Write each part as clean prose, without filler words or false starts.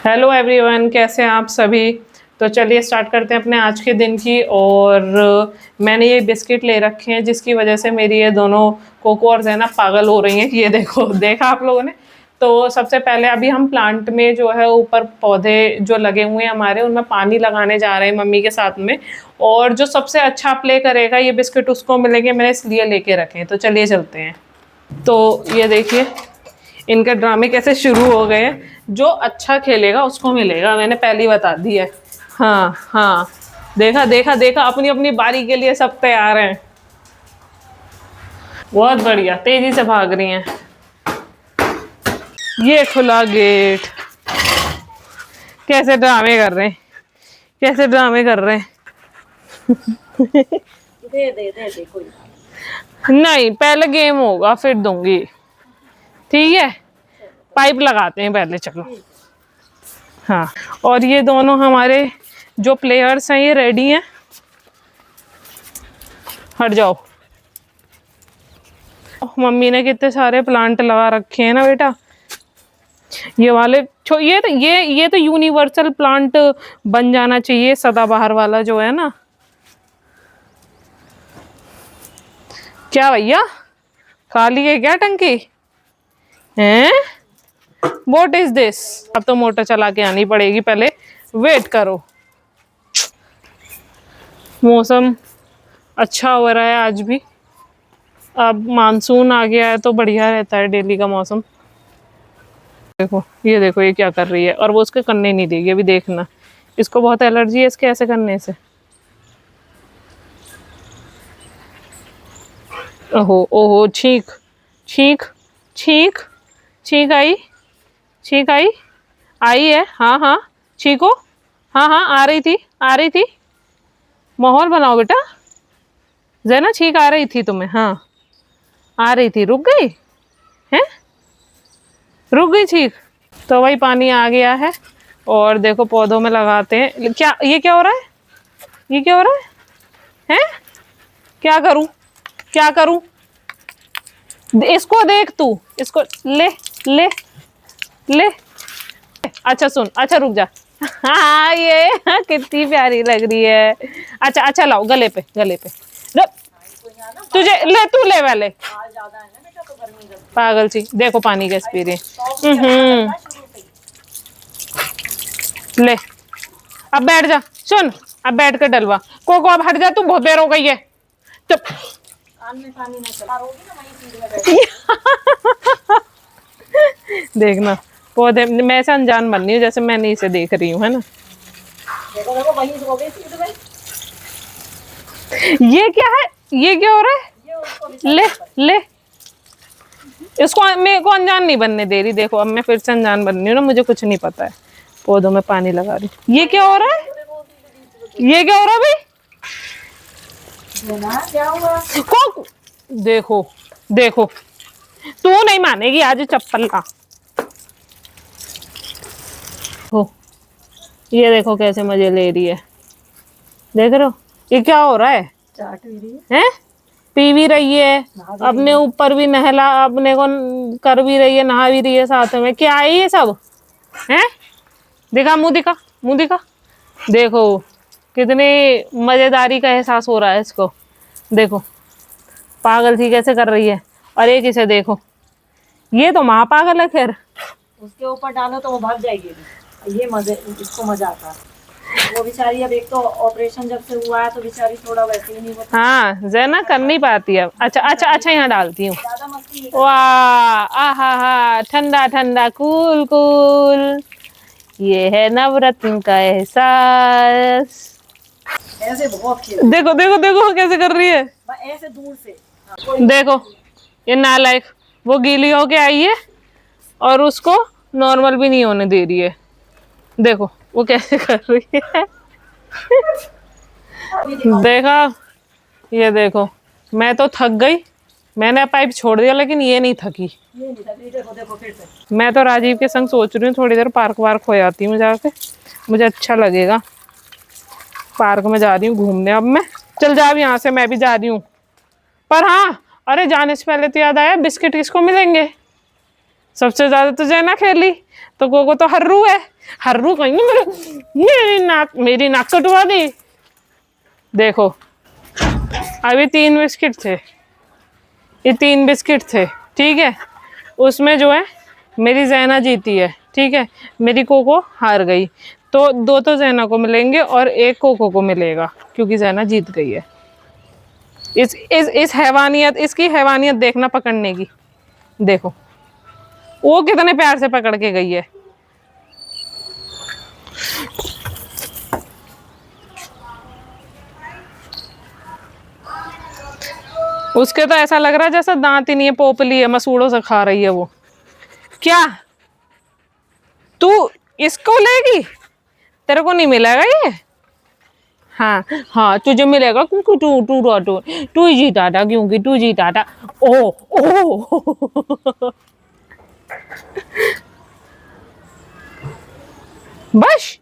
Hello everyone, कैसे हैं आप सभी। तो चलिए स्टार्ट करते हैं अपने आज के दिन की। और मैंने ये बिस्किट ले रखे हैं जिसकी वजह से मेरी ये दोनों कोको और ज़ैनब पागल हो रही हैं कि ये देखो देखा आप लोगों ने। तो सबसे पहले अभी हम प्लांट में जो है ऊपर पौधे जो लगे हुए हैं हमारे, उनमें पानी लगाने जा रहे हैं मम्मी के साथ में। और जो सबसे अच्छा प्ले करेगा ये बिस्किट उसको मिलेंगे, मैंने इसलिए लेके रखे हैं। तो चलिए चलते हैं। तो ये देखिए इनके ड्रामे कैसे शुरू हो गए हैं। जो अच्छा खेलेगा उसको मिलेगा, मैंने पहले ही बता दिया है। हाँ हाँ, देखा देखा देखा, अपनी अपनी बारी के लिए सब तैयार हैं। बहुत बढ़िया, तेजी से भाग रही हैं। ये खुला गेट। कैसे ड्रामे कर रहे हैं, कैसे ड्रामे कर रहे हैं। दे कोई नहीं, पहले गेम होगा फिर दूंगी, ठीक है। पाइप लगाते हैं पहले, चलो। हाँ, और ये दोनों हमारे जो प्लेयर्स हैं ये रेडी हैं। हट जाओ। मम्मी ने कितने सारे प्लांट लगा रखे हैं ना बेटा। ये वाले ये तो यूनिवर्सल प्लांट बन जाना चाहिए, सदाबहार वाला जो है ना। क्या भैया, खाली है क्या टंकी हैं? What is this? अब तो मोटर चला के आनी पड़ेगी, पहले वेट करो। मौसम अच्छा हो रहा है आज भी। अब मानसून आ गया है तो बढ़िया रहता है डेली का मौसम। देखो ये क्या कर रही है, और वो उसके करने नहीं देगी अभी, देखना। इसको बहुत एलर्जी है इसके ऐसे करने से। ओहो ओहो, छींक छींक छींक छींक आई, छींक आई, आई है। हाँ हाँ, छींको। हाँ हाँ, आ रही थी। माहौल बनाओ बेटा। ज़ैना, छींक आ रही थी तुम्हें? हाँ आ रही थी, रुक गई है, रुक गई छींक। तो वही पानी आ गया है और देखो पौधों में लगाते हैं। क्या ये क्या हो रहा है, ये क्या हो रहा है? हैं? क्या करूं, क्या करूं? इसको देख तू, इसको ले ले ले। अच्छा सुन, अच्छा रुक जा। हाँ ये कितनी प्यारी लग रही है। अच्छा अच्छा लाओ, गले पे गले पे। तुझे ले, तू ले वाले। पागल सी, देखो पानी कैसे पी रही है। ले, अब बैठ जा। सुन, अब बैठ कर डलवा। कोको अब हट जा, तू बहुत देर हो गई है। चुप। देखना पौधे, मैं ऐसे अनजान बन रही हूँ जैसे मैं नहीं इसे देख रही हूँ, है ना। देखो देखो वहीं से हो गई सीध में। ये क्या है, ये क्या हो रहा है? ले ले, इसको मेरे को अनजान नहीं बनने दे रही। देखो अब मैं फिर से अनजान बन रही हूँ ना, मुझे कुछ नहीं पता है। पौधों में पानी लगा रही। ये क्या हो रहा है, ये क्या हो रहा है भाई? क्या हुआ? देखो देखो, तू नहीं मानेगी आज चप्पल का। हो, ये देखो कैसे मजे ले रही है, देख रहे हो? ये क्या हो रहा है? चाट भी रही है। हैं? पी भी रही है, अपने ऊपर भी नहला, अपने को कर भी रही है, नहा भी रही है साथ में। क्या है ये सब? हैं? दिखा मुंह, दिखा मुंह, दिखा। देखो कितनी मजेदारी का एहसास हो रहा है इसको। देखो पागल थी कैसे कर रही है। और एक इसे देखो, ये तो महा पागल है। खैर उसके ऊपर डालो तो वो भाग जाएगी। ये मजे, इसको मजा आता है। वो बेचारी अब एक तो ऑपरेशन जब से हुआ है तो बेचारी थोड़ा वैसे ही नहीं होता। हाँ ज़ैना कर नहीं पाती अब। अच्छा अच्छा अच्छा, यहाँ डालती हूँ। ज्यादा मस्ती। वाह, आहा हा, ठंडा ठंडा, कूल कूल। ये है नवरत्न का एहसास। ऐसे बहुत खेल। देखो देखो देखो कैसे कर रही है, ऐसे दूर से। देखो। ये नालायक, वो गीली होके आई है और उसको नॉर्मल भी नहीं होने दे रही है। देखो वो कैसे कर रही है। देखा, ये देखो। मैं तो थक गई, मैंने पाइप छोड़ दिया, लेकिन ये नहीं थकी। ये नहीं था, देखो देखो फिर से। मैं तो राजीव के संग सोच रही हूँ थोड़ी देर पार्क वार्क हो जाती हूँ जाके, मुझे अच्छा लगेगा। पार्क में जा रही हूँ घूमने अब मैं। चल जा अब यहाँ से, मैं भी जा रही हूँ। पर हाँ, अरे जाने से पहले तो याद आया, बिस्किट किसको मिलेंगे? सबसे ज्यादा तो ज़ैना खेली, तो कोको तो हर्रू है, हर्रू कहीं मेरी नाक कटवा दी। देखो अभी 3 बिस्किट थे, ये 3 बिस्किट थे, ठीक है। उसमें जो है मेरी जैना जीती है, ठीक है। मेरी कोको हार गई, तो 2 तो जैना को मिलेंगे और 1 कोको को मिलेगा, क्योंकि जैना जीत गई है। इस हैवानियत, इसकी हैवानियत देखना पकड़ने की। देखो वो कितने प्यार से पकड़ के गई है। उसके तो ऐसा लग रहा है जैसा दांत ही नहीं है, पोपली है, मसूड़ों से खा रही है वो। क्या तू इसको लेगी? तेरे को नहीं मिलेगा ये। हाँ हाँ तुझे मिलेगा, क्योंकि तू ही जीता था, क्योंकि तू जीता था। ओ ओ बस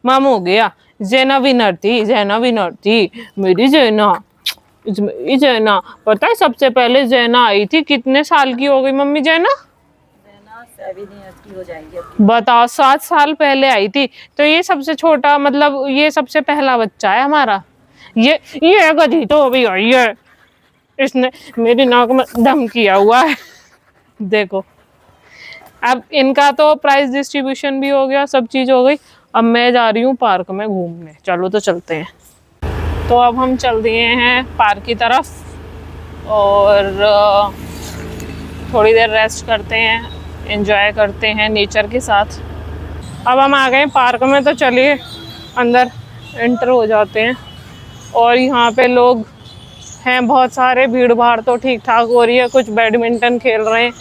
मामू हो गया। जैना विनर थी, जैना विनर थी, मेरी जैना। मेरी जैना, पता है सबसे पहले जैना आई थी, कितने साल की हो गई मम्मी जैना? 7 ईयर्स की हो जाएंगी अब। बताओ 7 साल पहले आई थी। तो ये सबसे छोटा, मतलब ये सबसे पहला बच्चा है हमारा। ये गधी तो अभी आई है, इसने मेरी नाक में दम किया हुआ है। देखो अब इनका तो प्राइस डिस्ट्रीब्यूशन भी हो गया, सब चीज हो गई। अब मैं जा रही हूँ पार्क में घूमने। चलो तो चलते हैं। तो अब हम चल दिए हैं पार्क की तरफ और थोड़ी देर रेस्ट करते हैं, एंजॉय करते हैं नेचर के साथ। अब हम आ गए पार्क में, तो चलिए अंदर एंटर हो जाते हैं। और यहाँ पे लोग हैं बहुत सारे, भीड़ भाड़ तो ठीक ठाक हो रही है। कुछ बैडमिंटन खेल रहे हैं,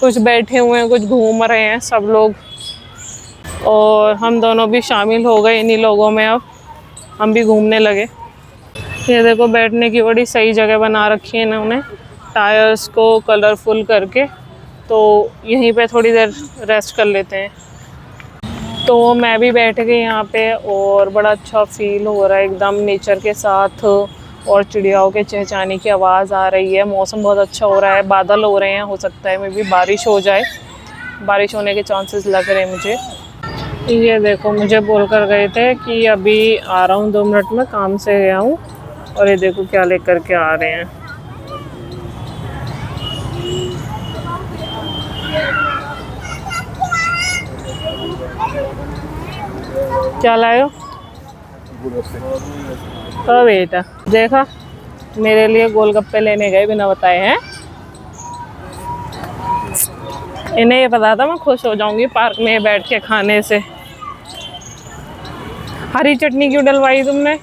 कुछ बैठे हुए हैं, कुछ घूम रहे हैं सब लोग। और हम दोनों भी शामिल हो गए इन्हीं लोगों में। अब हम भी घूमने लगे। ये देखो बैठने की बड़ी सही जगह बना रखी है इन्होंने, टायर्स को कलरफुल करके। तो यहीं पे थोड़ी देर रेस्ट कर लेते हैं। तो मैं भी बैठ गई यहाँ पे और बड़ा अच्छा फील हो रहा है एकदम नेचर के साथ। और चिड़ियाओं के चहचहाने की आवाज़ आ रही है। मौसम बहुत अच्छा हो रहा है, बादल हो रहे हैं, हो सकता है मे भी बारिश हो जाए। बारिश होने के चांसेस लग रहे हैं मुझे। ये देखो मुझे बोल कर गए थे कि अभी आ रहा हूँ 2 मिनट में, काम से गया हूँ। और ये देखो क्या लेकर के आ रहे हैं। क्या लाए हो? ओ बेटा देखा, मेरे लिए गोलगप्पे लेने गए बिना बताए हैं। इन्हें ये पता था मैं खुश हो जाऊंगी पार्क में बैठ के खाने से। हरी चटनी क्यों डलवाई तुमने?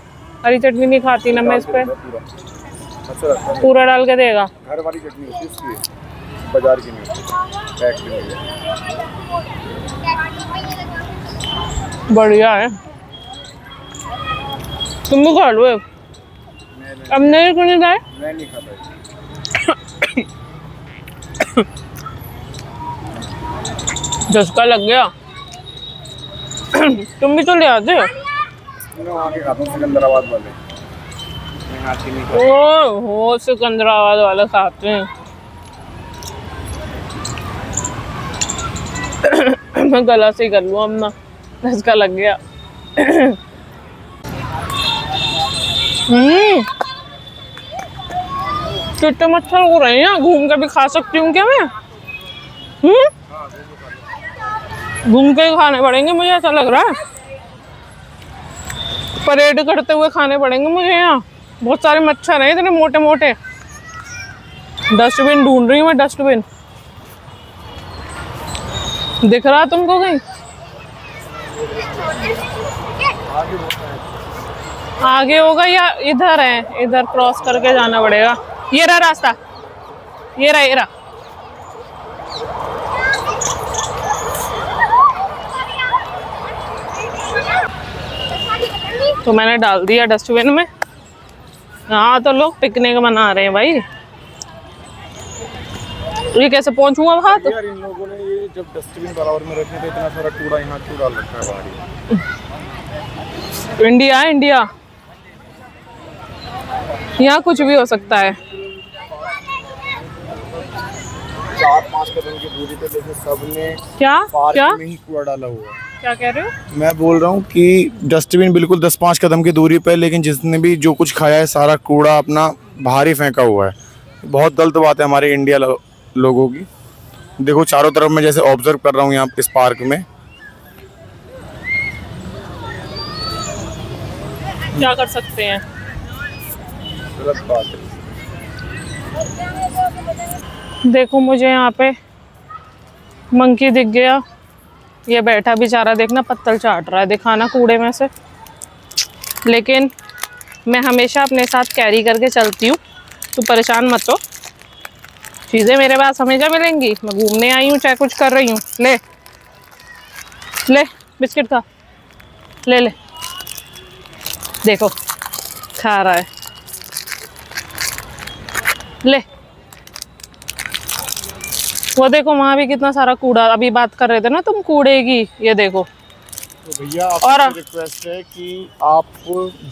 हरी चटनी नहीं खाती ना मैं इस पे। पूरा डाल के देगा? घर वाली चटनी होती है इसकी, बाजार की नहीं होती, पैक की नहीं है। बढ़िया है, तुम भी खा लो। अब नहीं क्यों खाए? मैं नहीं खाता। झटका लग गया। तुम भी तो ले आते। मैं वहाँ के खाता हूँ सिकंदराबाद वाले, मैं यहाँ की नहीं खाता। ओ सिकंदराबाद वाले खाते हैं। मैं गला से ही कर लूँ अब ना, झटका लग गया। कितने मच्छर हो रहे हैं, घूम के भी खा सकती हूँ क्या मैं? घूम के ही खाने पड़ेंगे मुझे, ऐसा लग रहा है। परेड करते हुए खाने पड़ेंगे मुझे। यहाँ बहुत सारे मच्छर हैं, इतने मोटे मोटे। डस्टबिन ढूंढ रही हूँ मैं, डस्टबिन दिख रहा तुमको कहीं? आगे होगा या इधर है? इधर क्रॉस करके जाना पड़ेगा। ये रहा रास्ता, ये रहा। तो मैंने डाल दिया डस्टबिन में। हाँ तो लोग पिकनिक मना रहे हैं भाई। ये कैसे पहुंचूंगा वहां? तो यार इन लोगों ने ये जब डस्टबिन बराबर में रखे थे, इतना सारा कूड़ा यहाँ क्यों डाल रखा है बाहर? इंडिया है इंडिया, यहाँ कुछ भी हो सकता है। 4-5 कदम की दूरी पे देखो सबने क्या पार्क क्या में ही कूड़ा डाला हुआ है। क्या कह रहे हो? मैं बोल रहा हूँ कि डस्टबिन बिल्कुल 10-5 कदम की दूरी पे है, लेकिन जिसने भी जो कुछ खाया है सारा कूड़ा अपना बाहर ही फेंका हुआ है। बहुत गलत बात है हमारे इंडिया लोगों की। देखो चारों तरफ मैं जैसे ऑब्जर्व कर रहा हूँ यहाँ इस पार्क में। क्या कर सकते हैं? गलत बात है। देखो मुझे यहाँ पे मंकी दिख गया, ये बैठा बेचारा, देखना पत्तल चाट रहा है, दिखाना कूड़े में से। लेकिन मैं हमेशा अपने साथ कैरी करके चलती हूँ, तू परेशान मत हो, चीज़ें मेरे पास हमेशा मिलेंगी। मैं घूमने आई हूँ चाहे कुछ कर रही हूँ। ले ले बिस्किट खा, ले ले, देखो खा रहा है, ले। वो देखो वहाँ भी कितना सारा कूड़ा, अभी बात कर रहे थे ना तुम कूड़े की, ये देखो। तो भैया आपसे रिक्वेस्ट है कि आप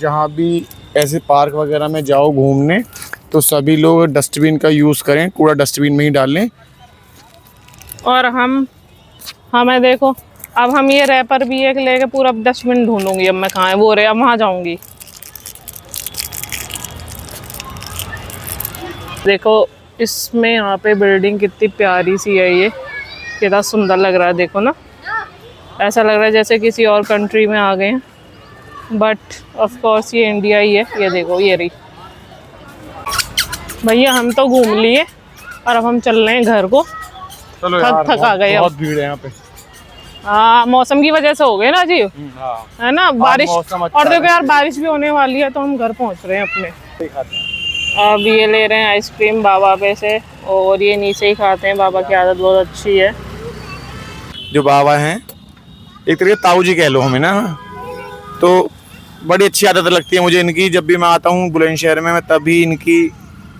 जहाँ भी ऐसे पार्क वगैरह में जाओ घूमने, तो सभी लोग डस्टबिन का यूज़ करें, कूड़ा डस्टबिन में ही डालें। और हमें देखो, अब हम ये रैपर भी एक लेके पूरा डस्टबिन ढूंढूंगी। अब मैं कहाँ है वो रे, अब वहाँ जाऊंगी। देखो इसमें यहाँ पे बिल्डिंग कितनी प्यारी सी है, ये कितना सुंदर लग रहा है। देखो ना, ऐसा लग रहा है जैसे किसी और कंट्री में आ गए हैं, बट ऑफ कोर्स ये इंडिया ही है। ये देखो ये रही। भैया हम तो घूम लिए और अब हम चल रहे हैं घर को। चलो थक आ गए। बहुत भीड़ है यहाँ पे। हाँ मौसम की वजह से हो गए ना जी, हाँ। है ना बारिश। मौसम अच्छा और देखो है। यार बारिश भी होने वाली है, तो हम घर पहुँच रहे हैं अपने। अब ये ले रहे हैं आइसक्रीम बाबा पे से, और ये नीचे ही खाते हैं। बाबा की आदत बहुत अच्छी है। जो बाबा हैं एक तरीके ताऊ जी कह लो हमें ना, तो बड़ी अच्छी आदत लगती है मुझे इनकी। जब भी मैं आता हूँ बुलंदशहर में, मैं तभी इनकी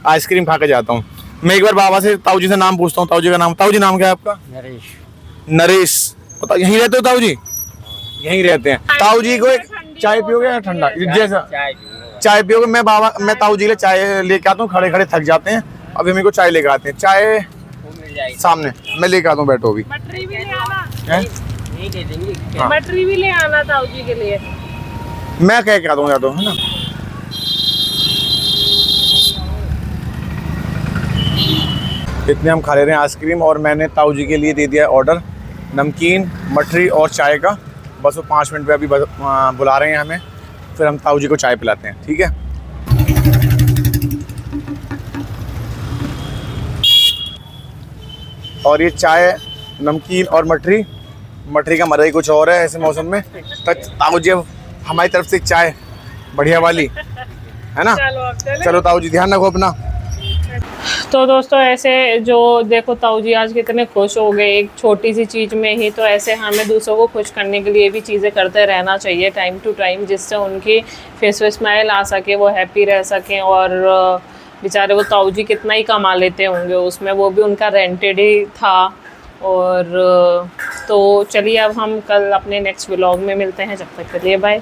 आइसक्रीम खा के जाता हूँ। मैं एक बार बाबा से ताऊ जी से नाम पूछता हूँ। ताऊ जी का नाम, ताऊ जी नाम क्या है आपका? नरेश। नरेश। बताओ यहीं रहते हो ताऊ जी? यहीं रहते हैं। ताऊ जी को एक चाय पियोगे या ठंडा जैसा? चाय पियोगे। मैं ताऊ जी के लिए चाय लेके आता हूँ, खड़े खड़े थक जाते हैं। अभी मेरे को चाय लेके आते हैं। चाय सामने मैं लेके आता हूँ, बैठो अभी। मटरी भी ले आना, नहीं दे देंगे। हाँ। मटरी भी ले आना ताऊ जी के लिए। मैं कह के आता हूँ या तो, है ना। इतने हम खा ले रहे हैं आइसक्रीम, और मैंने ताऊ जी के लिए दे दिया ऑर्डर नमकीन, मठरी और चाय का। बस वो 5 मिनट पे अभी बुला रहे हैं हमें, फिर हम ताऊ जी को चाय पिलाते हैं, ठीक है। और ये चाय, नमकीन और मठरी का मज़ा ही कुछ और है ऐसे मौसम में। तो ताऊ जी अब हमारी तरफ से एक चाय बढ़िया वाली, है ना। चलो ताऊ जी ध्यान रखो अपना। तो दोस्तों ऐसे जो देखो ताऊ जी आज कितने खुश हो गए एक छोटी सी चीज़ में ही। तो ऐसे हमें दूसरों को खुश करने के लिए भी चीज़ें करते रहना चाहिए टाइम टू टाइम, जिससे उनकी फेस पे स्माइल आ सके, वो हैप्पी रह सकें। और बेचारे वो ताऊ जी कितना ही कमा लेते होंगे उसमें, वो भी उनका रेंटेड ही था। और तो चलिए अब हम कल अपने नेक्स्ट व्लॉग में मिलते हैं, जब तक के लिए बाय।